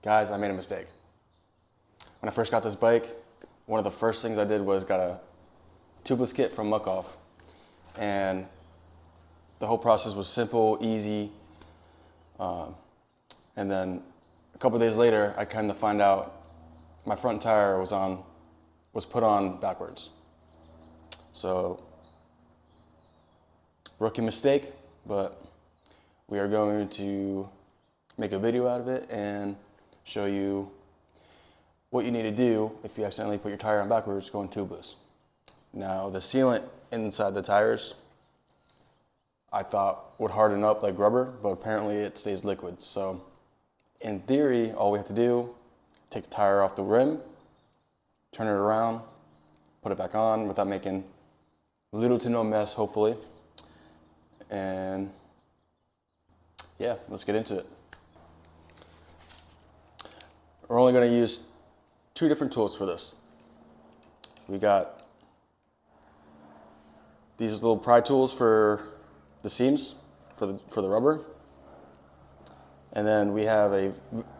Guys, I made a mistake. When I first got this bike, one of the first things I did was got a tubeless kit from Muc-Off. And the whole process was simple, easy. And then a couple of days later, I kind of find out my front tire was put on backwards. So, rookie mistake, but we are going to make a video out of it and show you what you need to do if you accidentally put your tire on backwards going tubeless. Now, the sealant inside the tires I thought would harden up like rubber, but apparently it stays liquid. So in theory, all we have to do, take the tire off the rim, turn it around, put it back on without making little to no mess, hopefully. And yeah, let's get into it. We're only going to use 2 different tools for this. We got these little pry tools for the seams, for the rubber. And then we have a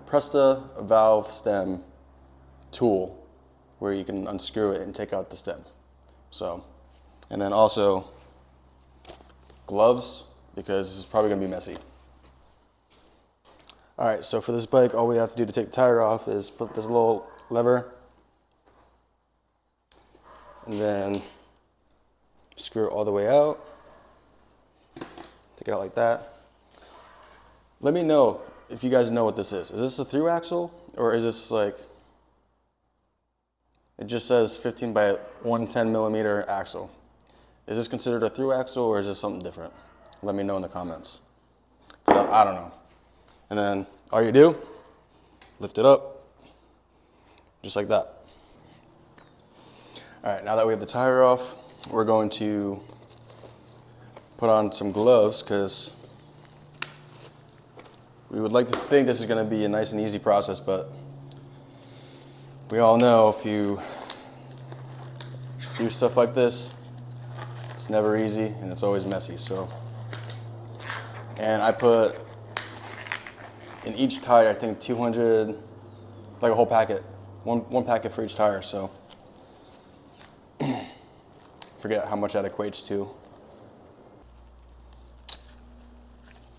Presta valve stem tool where you can unscrew it and take out the stem. So, and then also gloves, because this is probably gonna be messy. All right, so for this bike, all we have to do to take the tire off is flip this little lever and then screw it all the way out. Take it out like that. Let me know if you guys know what this is. Is this a through axle or is this like, it just says 15 by 110 millimeter axle. Is this considered a through axle or is this something different? Let me know in the comments. I don't know. And then all you do, lift it up, just like that. All right, now that we have the tire off, we're going to put on some gloves because we would like to think this is going to be a nice and easy process, but we all know if you do stuff like this, it's never easy and it's always messy. So, and I put in each tire, I think 200, like a whole packet, one packet for each tire. So, forget how much that equates to.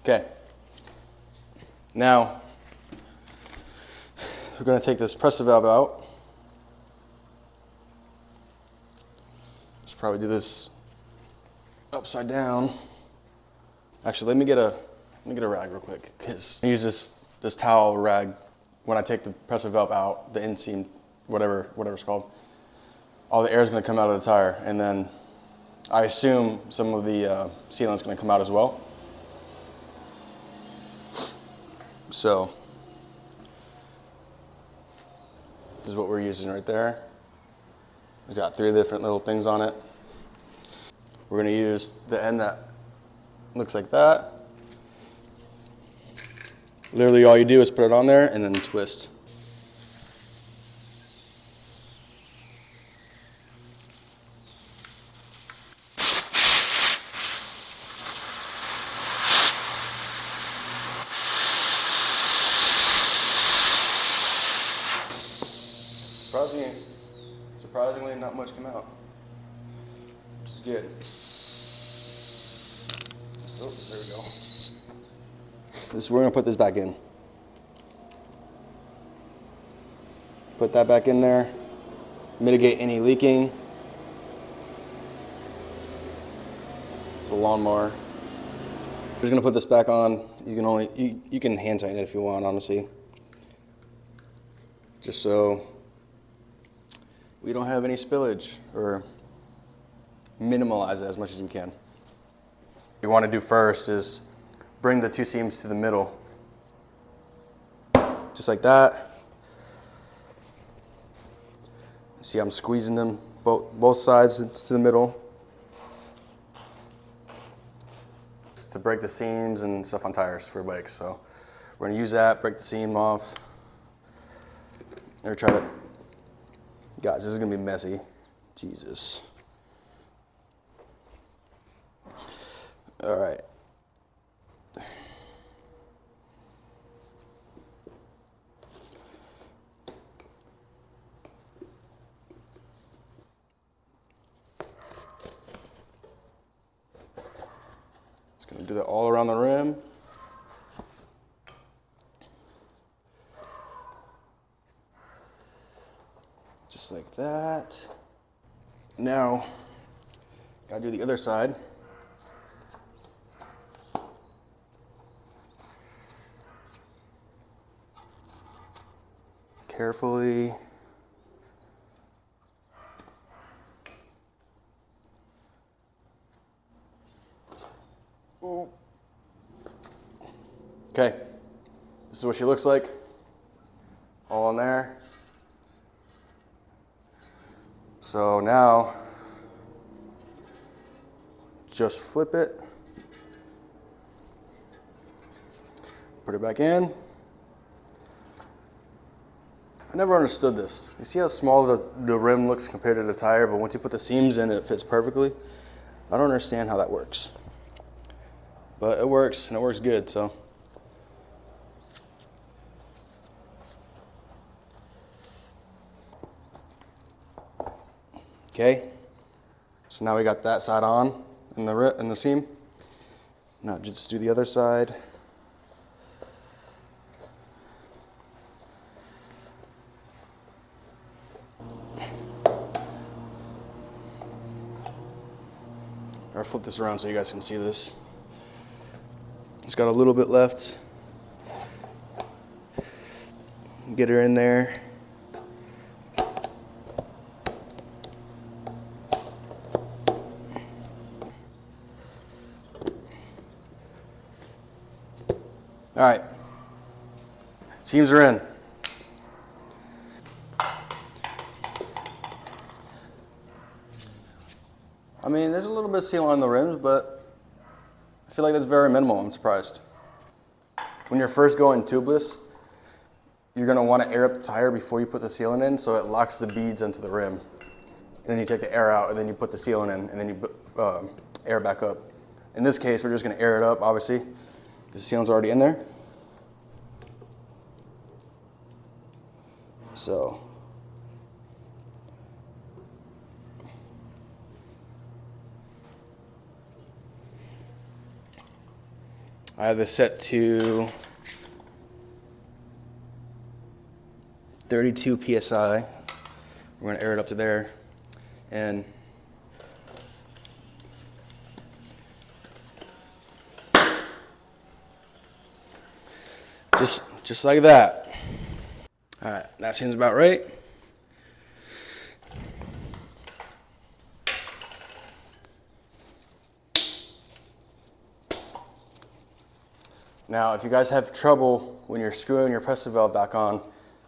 Okay. Now, we're going to take this Presta valve out. Let's probably do this upside down. Actually, let me get a rag real quick, because I use this towel rag when I take the Presta valve out, the inseam, whatever it's called. All the air is going to come out of the tire, and then I assume some of the sealant is going to come out as well. So this is what we're using right there. We've got 3 different little things on it. We're going to use the end that looks like that. Literally all you do is put it on there and then twist. Surprisingly, not much came out, which is good. Oh, there we go. We're gonna put this back in. Put that back in there. Mitigate any leaking. It's a lawnmower. We're just gonna put this back on. You can hand tighten it if you want, honestly. Just so we don't have any spillage, or minimalize it as much as we can. What you want to do first is bring the 2 seams to the middle, just like that. See, I'm squeezing them both sides to the middle. It's to break the seams and stuff on tires for bikes. So we're going to use that, break the seam off. Or try to, guys, this is gonna be messy. Jesus. All right. Gonna do that all around the rim. Just like that. Now, gotta do the other side. Carefully. Ooh. Okay, this is what she looks like. All in there. So now, just flip it. Put it back in. I never understood this. You see how small the rim looks compared to the tire, but once you put the seams in, it fits perfectly? I don't understand how that works. But it works, and it works good, so. Okay, so now we got that side on in the seam. Now just do the other side. Or flip this around so you guys can see this. It's got a little bit left. Get her in there. All right, seams are in. I mean, there's a little bit of seal on the rims, but I feel like that's very minimal. I'm surprised. When you're first going tubeless, you're gonna wanna air up the tire before you put the sealant in so it locks the beads into the rim. And then you take the air out and then you put the sealant in and then you air back up. In this case, we're just gonna air it up, obviously, because the sealant's already in there. So. I have this set to 32 PSI. We're gonna air it up to there. And just like that. All right, that seems about right. Now, if you guys have trouble when you're screwing your pressure valve back on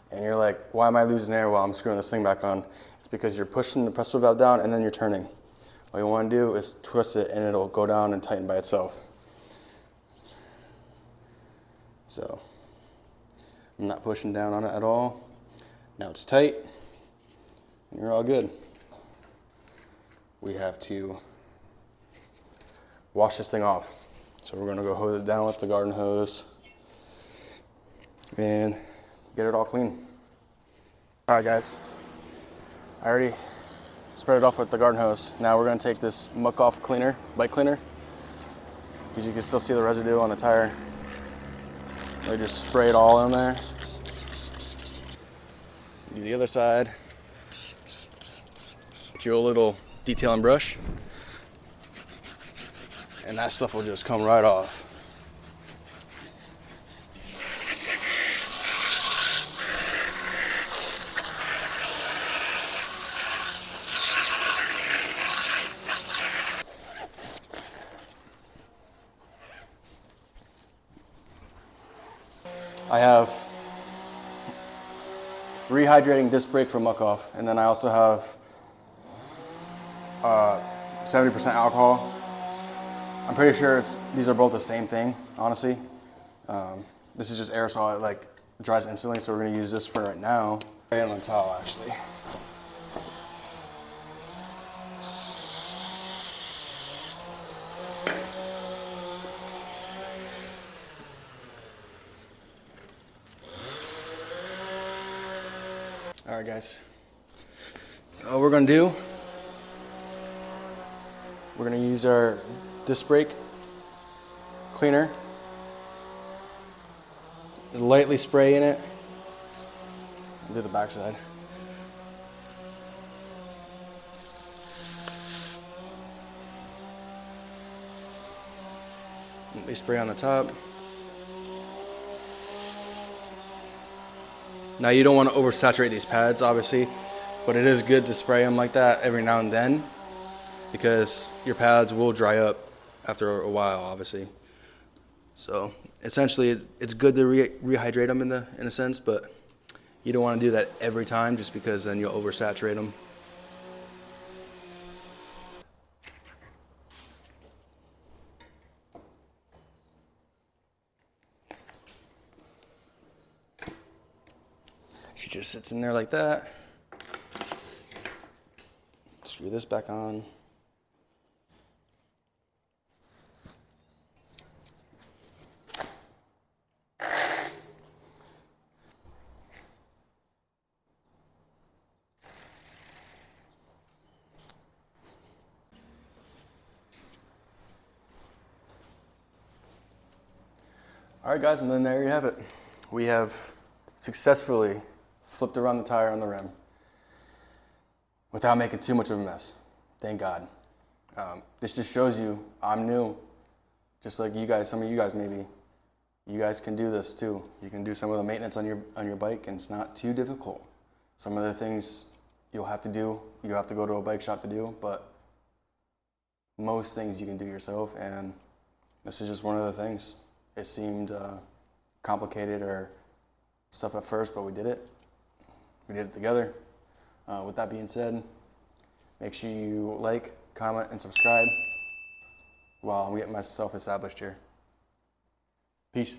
and you're like, why am I losing air while I'm screwing this thing back on? It's because you're pushing the pressure valve down and then you're turning. What you want to do is twist it and it'll go down and tighten by itself. So, I'm not pushing down on it at all. Now it's tight and you're all good. We have to wash this thing off. So we're gonna go hose it down with the garden hose and get it all clean. All right, guys. I already spread it off with the garden hose. Now we're gonna take this Muc-Off cleaner, bike cleaner, because you can still see the residue on the tire. We just spray it all in there. Do the other side. Get your little detailing brush. And that stuff will just come right off. I have rehydrating disc brake from Muc-Off, and then I also have 70% alcohol. I'm pretty sure these are both the same thing, honestly. This is just aerosol, it like dries instantly, so we're gonna use this for right now. Right on the towel, actually. All right, guys. So what we're gonna do, we're gonna use our disc brake cleaner. Lightly spray in it. Do the backside. Lightly spray on the top. Now you don't want to oversaturate these pads, obviously, but it is good to spray them like that every now and then because your pads will dry up after a while, obviously. So essentially, it's good to rehydrate them in a sense, but you don't want to do that every time just because then you'll oversaturate them. She just sits in there like that. Screw this back on. All right, guys, and then there you have it. We have successfully flipped around the tire on the rim without making too much of a mess. Thank God. This just shows you I'm new, just like you guys. Some of you guys maybe. You guys can do this too. You can do some of the maintenance on your bike, and it's not too difficult. Some of the things you'll have to do, you have to go to a bike shop to do, but most things you can do yourself, and this is just one of the things. It seemed complicated or stuff at first, but we did it. We did it together. With that being said, make sure you like, comment, and subscribe while I'm getting myself established here. Peace.